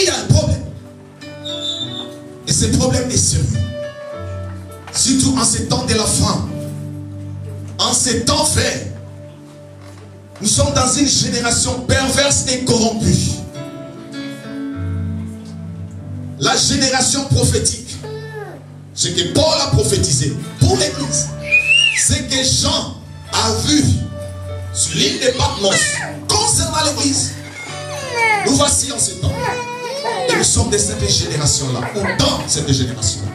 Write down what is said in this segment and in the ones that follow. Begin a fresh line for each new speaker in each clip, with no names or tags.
il y a un problème. Et ce problème est sérieux. Surtout en ces temps de la fin. En ces temps, frère. Nous sommes dans une génération perverse et corrompue. La génération prophétique, ce que Paul a prophétisé pour l'église, c'est que Jean a vu sur l'île de Patmos concernant l'église. Nous voici en ce temps. Et nous sommes de cette génération-là, ou dans cette génération-là.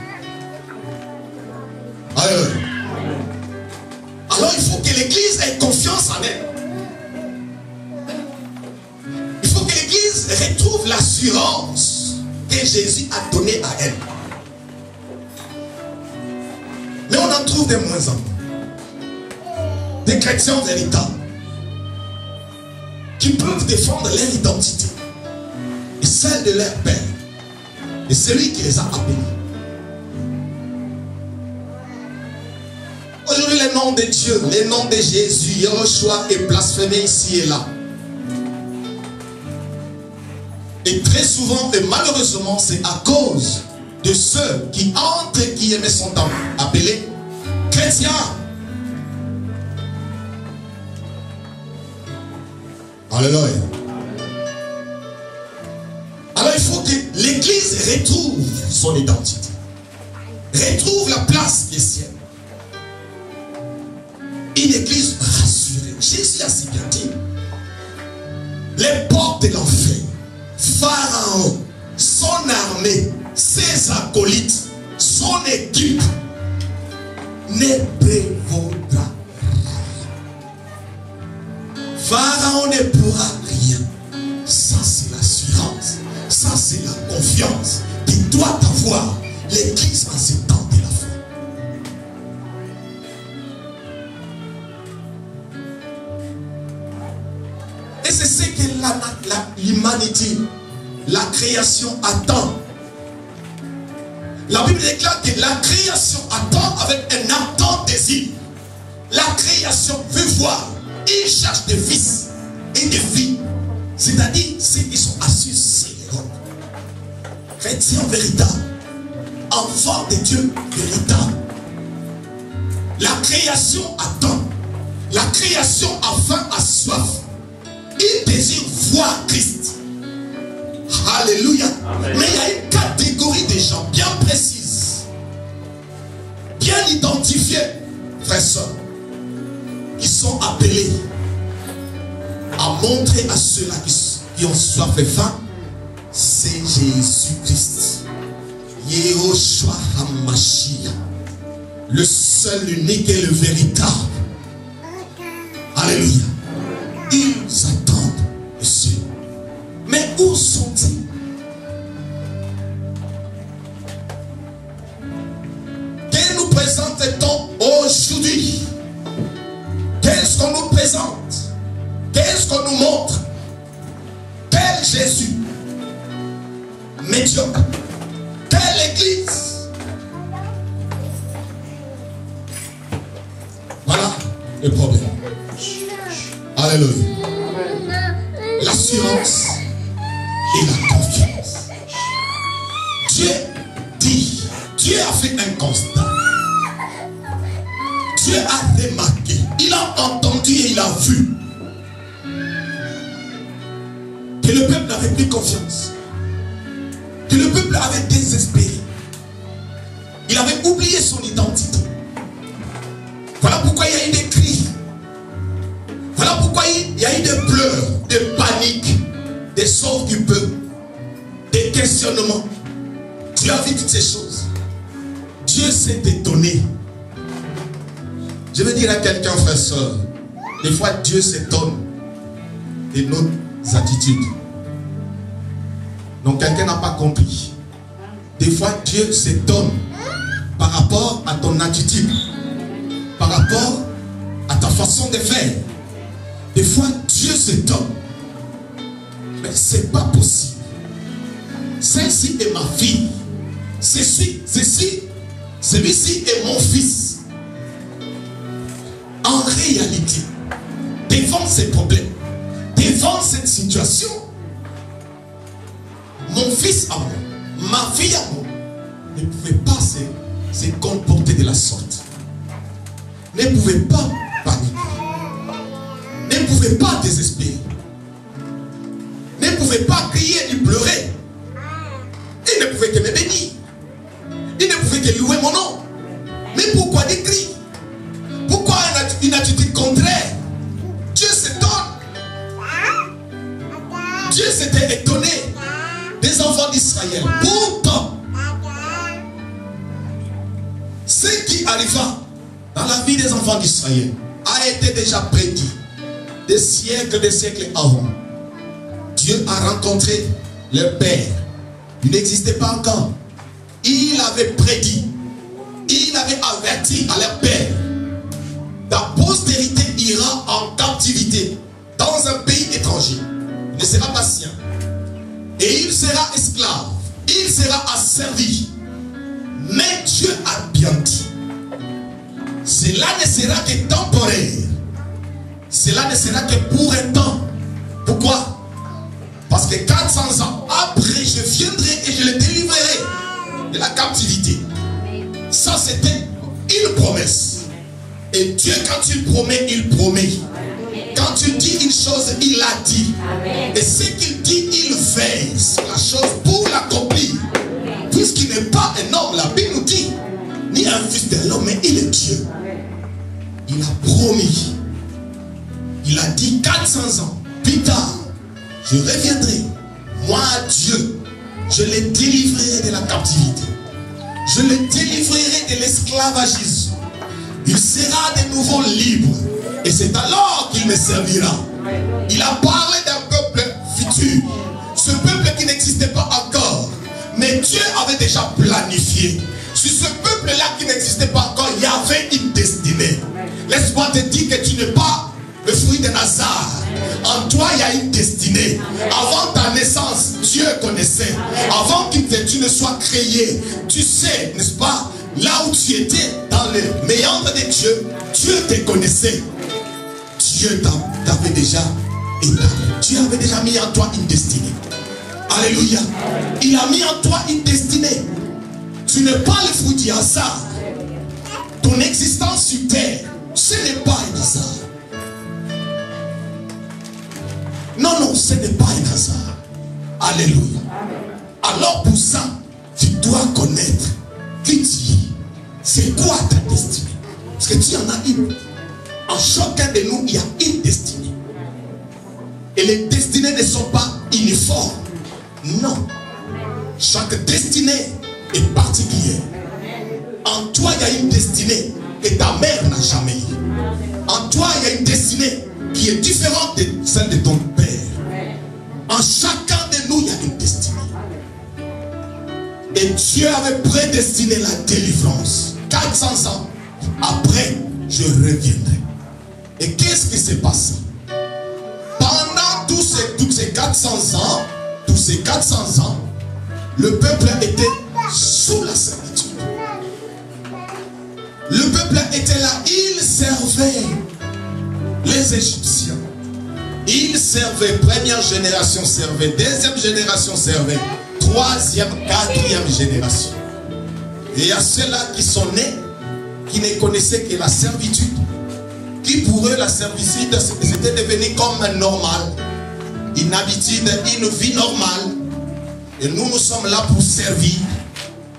Alors il faut que l'église ait confiance en elle. Il faut que l'église retrouve l'assurance que Jésus a donnée à elle. Mais on en trouve de moins en moins. Des chrétiens véritables qui peuvent défendre leur identité et celle de leur père et celui qui les a appelés. Aujourd'hui, le nom de Dieu, le nom de Jésus, Yahushua est blasphémé ici et là. Et très souvent, et malheureusement, c'est à cause de ceux qui entrent et qui aimaient son temps, appelés chrétiens. Alléluia. Alors il faut que l'église retrouve son identité. Retrouve la place des siennes. Une église rassurée. Jésus a si bien dit. Les portes de l'enfer, Pharaon, son armée, ses acolytes, son équipe ne prévaudra. Pharaon ne pourra rien. Ça c'est l'assurance. Ça c'est la confiance qu'il doit avoir l'église en ce temps de la fin. Et c'est ce que l'humanité, la création attend. La Bible déclare que la création attend avec un ardent désir. La création veut voir. Il cherche des fils et des filles. C'est-à-dire ceux qui sont assis sur les rocs. Chrétiens véritables. Enfants de Dieu véritables. La création attend. La création a faim, a soif. Il désire voir Christ. Alléluia. Amen. Mais il y a une catégorie de gens bien précise, bien identifiée, frères et sœurs, qui sont appelés à montrer à ceux-là qui ont soif et faim, c'est Jésus-Christ. Yahushua HaMashiach, le seul, l'unique et le véritable. Alléluia. Ils attendent le ciel. Mais où sont-ils? Que nous présente-t-on aujourd'hui? Qu'est-ce qu'on nous présente? Qu'est-ce qu'on nous montre? Quel Jésus? Médiocre. Quelle église? Voilà le problème. Alléluia. L'assurance et la confiance. Dieu dit, Dieu a fait un constat. Dieu a remarqué, il a entendu et il a vu que le peuple n'avait plus confiance, que le peuple avait désespéré, il avait oublié son identité. Voilà pourquoi il y a eu des cris, voilà pourquoi il y a eu des pleurs, des paniques, des sauts du peuple, des questionnements. Dieu a vu toutes ces choses. Dieu s'est étonné. Je veux dire à quelqu'un, frère, soeur, des fois Dieu s'étonne de nos attitudes. Donc quelqu'un n'a pas compris. Des fois Dieu s'étonne par rapport à ton attitude, par rapport à ta façon de faire. Des fois Dieu s'étonne. Mais c'est pas possible. Celle-ci est ma fille. Celui-ci est mon fils. En réalité, devant ces problèmes, devant cette situation, mon fils à moi, ma fille à moi, ne pouvait pas se comporter de la sorte. Ne pouvait pas paniquer. Ne pouvait pas désespérer. Ne pouvait pas crier ni pleurer. Il ne pouvait que me bénir. Il ne pouvait que louer mon nom. Mais pourquoi des cris? Pourquoi une attitude contraire? Dieu s'étonne. Dieu s'était étonné des enfants d'Israël. Pourtant, ce qui arriva dans la vie des enfants d'Israël a été déjà prédit des siècles avant. Dieu a rencontré leur père. Il n'existait pas encore. Il avait prédit, il avait averti à leur père: ta postérité ira en captivité dans un pays étranger. Il ne sera pas sien. Et il sera esclave. Il sera asservi. Mais Dieu a bien dit, cela ne sera que temporaire. Cela ne sera que pour un temps. Pourquoi? Parce que 400 ans après, je viendrai et je les délivrerai de la captivité. Ça, c'était une promesse. Et Dieu, quand il promet, il promet. Quand tu dis une chose, il l'a dit. Et ce qu'il dit, il fait. C'est la chose pour l'accomplir. Puisqu'il n'est pas un homme, la Bible nous dit, ni un fils de l'homme, mais il est Dieu. Il a promis. Il a dit 400 ans plus tard, je reviendrai. Moi, Dieu, je les délivrerai de la captivité. Je les délivrerai de l'esclavagisme. Il sera de nouveau libre. Et c'est alors qu'il me servira. Il a parlé d'un peuple futur. Ce peuple qui n'existait pas encore. Mais Dieu avait déjà planifié. Sur ce peuple-là qui n'existait pas encore, il y avait une destinée. Laisse-moi te dire que tu n'es pas le fruit d'un hasard. En toi, il y a une destinée. Avant ta naissance, Dieu connaissait. Avant que tu ne sois créé, tu sais, n'est-ce pas, là où tu étais, dans les méandres de Dieu, Dieu te connaissait. Dieu t'avait déjà établi. Dieu avait déjà mis en toi une destinée. Alléluia. Il a mis en toi une destinée. Tu n'es pas le fruit du hasard. Ton existence sur terre, ce n'est pas un hasard. Non, non, ce n'est pas un hasard. Alléluia. Alors pour ça, tu dois connaître qui tu es. C'est quoi ta destinée? Parce que tu en as une. En chacun de nous, il y a une destinée. Et les destinées ne sont pas uniformes. Non. Chaque destinée est particulière. En toi, il y a une destinée que ta mère n'a jamais eue. En toi, il y a une destinée qui est différente de celle de ton père. En chacun de nous, il y a une destinée. Et Dieu avait prédestiné la délivrance. 400 ans après, je reviendrai. Et qu'est-ce qui s'est passé? Pendant tous ces 400 ans, le peuple était sous la servitude. Le peuple était là, il servait les Égyptiens. Il servait, première génération servait, deuxième génération servait, troisième, quatrième génération. Et il y a ceux-là qui sont nés, qui ne connaissaient que la servitude. Qui pour eux, la servitude, c'était devenu comme normal. Une habitude, une vie normale. Et nous, nous sommes là pour servir.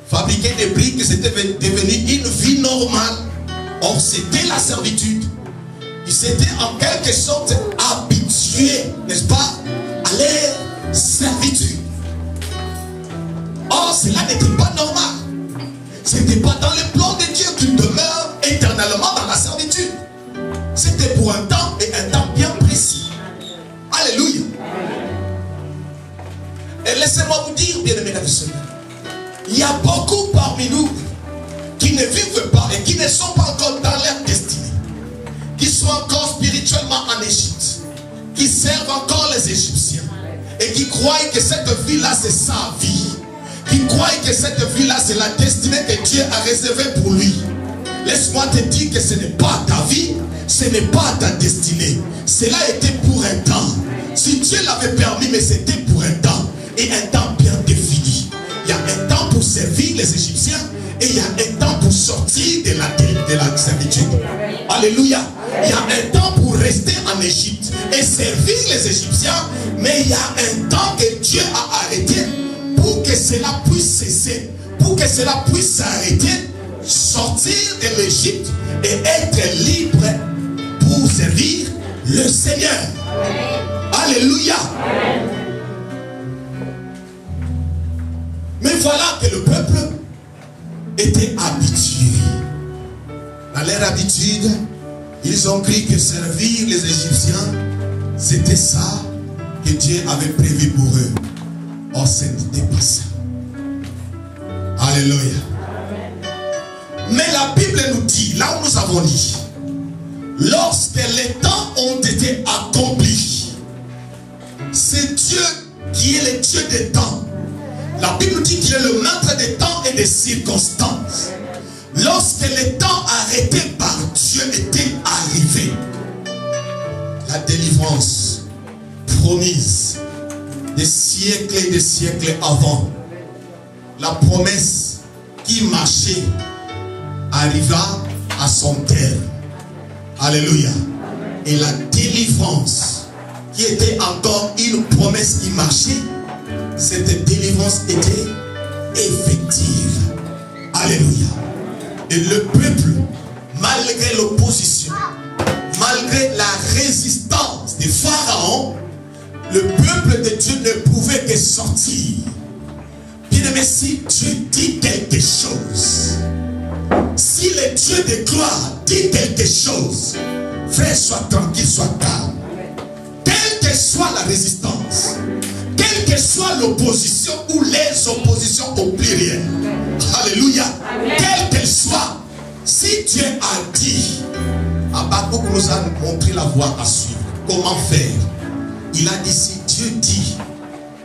Fabriquer des briques, c'était devenu une vie normale. Or, c'était la servitude. Ils s'étaient en quelque sorte habitués, n'est-ce pas, à leur servitude. Or, cela n'était pas normal. Ce n'était pas dans le plan de Dieu qu'il demeure éternellement dans la servitude. C'était pour un temps et un temps bien précis. Alléluia. Et laissez-moi vous dire, bien-aimés dans le Seigneur, il y a beaucoup parmi nous qui ne vivent pas et qui ne sont pas encore dans leur destinée, qui sont encore spirituellement en Égypte, qui servent encore les Égyptiens et qui croient que cette vie-là c'est sa vie, qui croient que cette vie-là c'est la destinée que Dieu a réservée pour lui. Laisse-moi te dire que ce n'est pas ta vie, ce n'est pas ta destinée. Cela était pour un temps. Si Dieu l'avait permis, mais c'était pour un temps. Et un temps bien défini. les Égyptiens et il y a un temps pour sortir de la servitude. Alléluia. Il y a un temps pour rester en Égypte et servir les Égyptiens, mais il y a un temps que Dieu a arrêté pour que cela puisse cesser, pour que cela puisse s'arrêter, sortir de l'Égypte et être libre pour servir le Seigneur. Alléluia. Mais voilà que le peuple était habitué. Dans leur habitude, ils ont cru que servir les Égyptiens, c'était ça que Dieu avait prévu pour eux. Or, ce n'était pas ça. Alléluia. Mais la Bible nous dit, là où nous avons dit, lorsque les temps ont été accomplis, c'est Dieu qui est le Dieu des temps. La Bible dit qu'il est le maître des temps et des circonstances. Lorsque les temps arrêtés par Dieu étaient arrivés, la délivrance promise des siècles et des siècles avant, la promesse qui marchait arriva à son terme. Alléluia. Et la délivrance qui était encore une promesse qui marchait, cette délivrance était effective. Alléluia. Et le peuple, malgré l'opposition, malgré la résistance des pharaons, le peuple de Dieu ne pouvait que sortir. Bien-aimé, si Dieu dit quelque chose, si le Dieu de gloire dit quelque chose, frère, sois tranquille, sois calme. Quelle que soit la résistance, quelle que soit l'opposition ou les oppositions au pluriel, alléluia, quelle qu'elle soit, si Dieu a dit, Habakkuk nous a montré la voie à suivre, comment faire. Il a dit, si Dieu dit,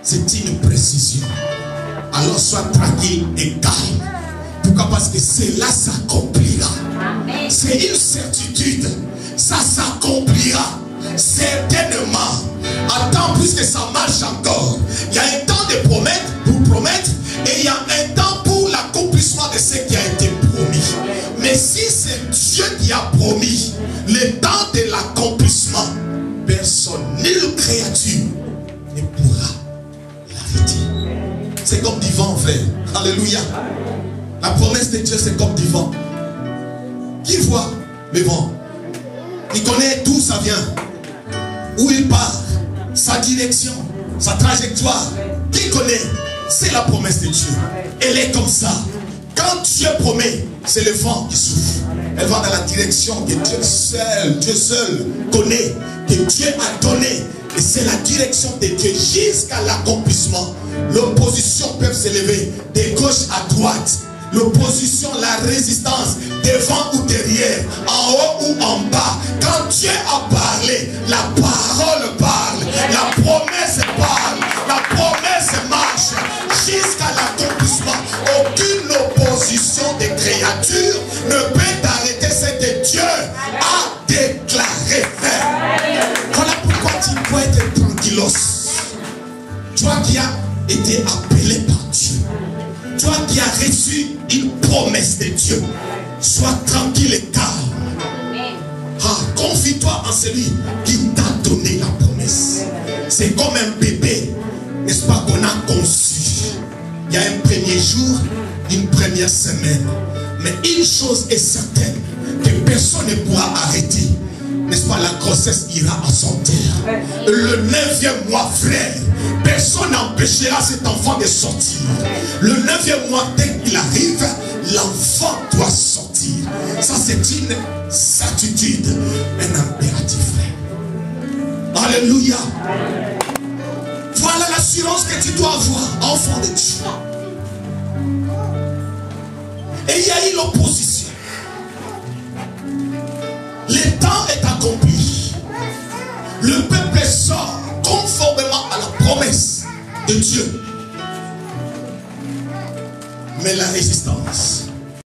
c'est une précision. Alors sois tranquille et calme. Pourquoi? Parce que cela s'accomplira. C'est une certitude. Ça s'accomplira. Certainement. Attends, puisque ça marche encore. Il y a un temps de promettre, pour promettre, et il y a un temps pour l'accomplissement de ce qui a été promis. Mais si c'est Dieu qui a promis le temps de l'accomplissement, personne, nulle créature ne pourra l'arrêter. C'est comme du vent, frère. Alléluia. La promesse de Dieu, c'est comme du vent. Qui voit le vent? Il connaît d'où ça vient, où il part, sa direction, sa trajectoire. Qui connaît? C'est la promesse de Dieu. Elle est comme ça. Quand Dieu promet, c'est le vent qui souffle. Elle va dans la direction que Dieu seul connaît, que Dieu a donné. Et c'est la direction de Dieu jusqu'à l'accomplissement. L'opposition peut s'élever de gauche à droite. L'opposition, la résistance, devant ou derrière, en haut ou en bas. Quand Dieu a parlé, la parole parle, la promesse parle, la promesse marche jusqu'à l'accomplissement. Aucune opposition des créatures ne peut arrêter ce que Dieu a déclaré faire. Voilà pourquoi tu dois être tranquillos. Toi qui as été appelé par Dieu, toi qui as reçu une promesse de Dieu, sois tranquille et calme. Confie-toi en celui qui t'a donné la promesse. C'est comme un bébé, n'est-ce pas, qu'on a conçu. Il y a un premier jour, une première semaine. Mais une chose est certaine, que personne ne pourra arrêter. N'est-ce pas, la grossesse ira à son terme. Le 9e mois, frère, personne n'empêchera cet enfant de sortir. Le 9e mois, dès qu'il arrive, l'enfant doit sortir. Ça, c'est une certitude, un impératif, frère. Alléluia. Voilà l'assurance que tu dois avoir, enfant de Dieu. Et il y a eu l'opposition. Le temps est accompli. Le peuple sort conformément à la promesse de Dieu. Mais la résistance,